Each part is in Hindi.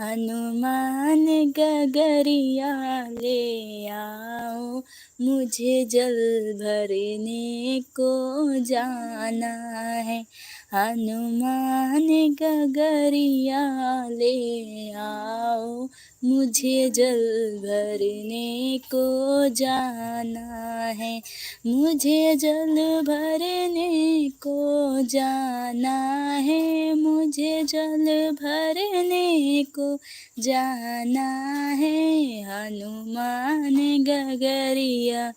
हनुमान गगरिया ले आओ, मुझे जल भरने को जाना है। हनुमान गगरिया ले आओ, मुझे जल भरने को जाना है। मुझे जल भरने को जाना है, मुझे जल भरने को जाना है। हनुमान गगरिया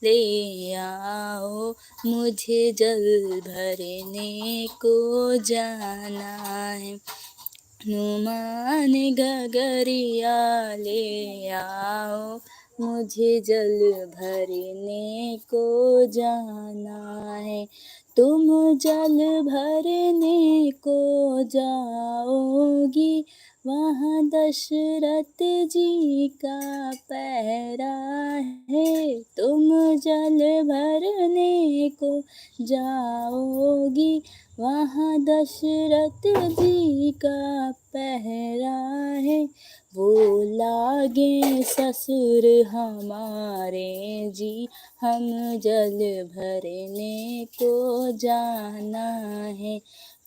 ले आओ, मुझे जल भरने को जाना है। हनुमान गगरिया ले आओ, मुझे जल भरने को जाना है। तुम जल भरने को जाओगी, वहाँ दशरथ जी का पहरा है। तुम जल भरने को जाओगी, वहाँ दशरथ जी का पहरा है। वो लागे ससुर हमारे जी, हम जल भरने को जाना है।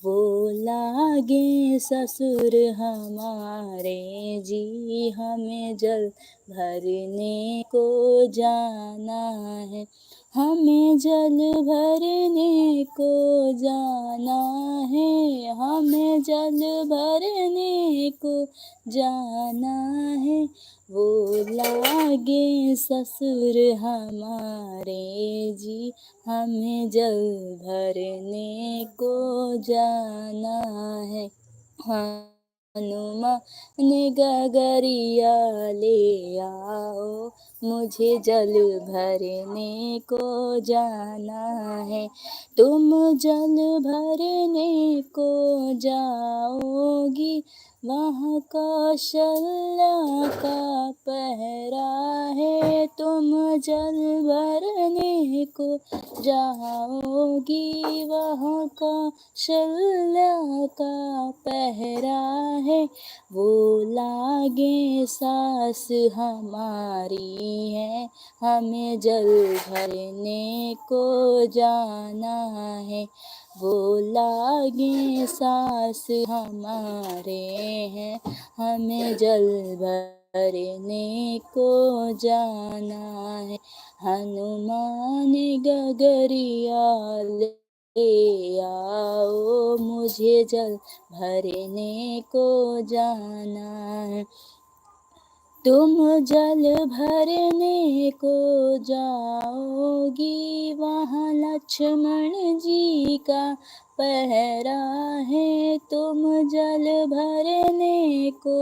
वो लागे ससुर हमारे जी, हमें जल भरने को जाना है। हमें जल भरने को जाना है, हमें जल भरने को जाना है। वो लागे ससुर हमारे जी, हमें जल भरने को जाना है। हनुमान गगरिया ले आओ, मुझे जल भरने को जाना है। तुम जल भरने को जाओगी, वहाँ कौशल्या का पहरा है। तुम जल भरने को जाओगी, वहाँ कौशल्या का पहरा है। वो लागे सास हमारी है, हमें जल भरने को जाना है। वो लागे सास हमारे हैं, हमें जल भरने को जाना है। हनुमान गगरिया ले आओ, मुझे जल भरने को जाना है। तुम जल भरने को जाओगी, वहाँ लक्ष्मण जी का पहरा है। तुम जल भरने को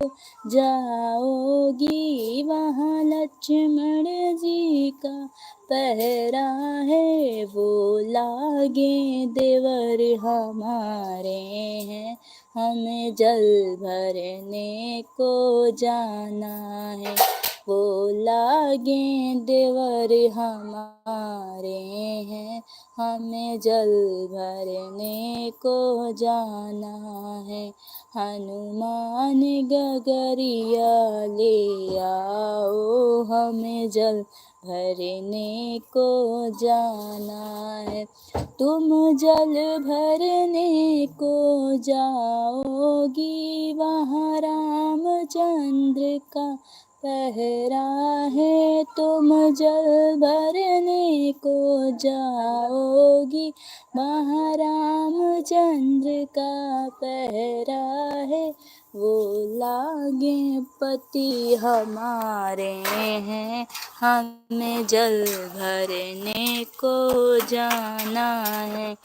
जाओगी, वहाँ लक्ष्मण जी का पहरा है। वो लागे देवर हमारे हैं, हमें जल भरने को जाना है। वो लागे देवर हमारे हैं, हमें जल भरने को जाना है। हनुमान गगरिया ले आओ, हमें जल भरने को जाना है। तुम जल भरने को जाओगी, वहाँ रामचंद्र का पहरा है। तुम जल भरने को जाओगी, वहाँ रामचंद्र का पहरा है। वो लागे पति हमारे हैं, हमें जल भरने को जाना है।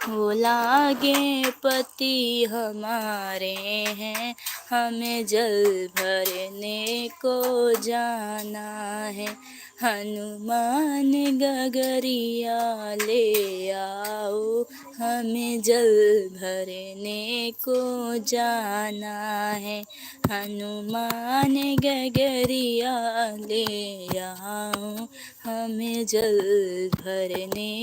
वो लागे पति हमारे हैं, हमें जल भरने को जाना है। हनुमान गगरिया ले आओ, हमें जल भरने को जाना है। हनुमान गगरिया ले आओ, हमें जल भरने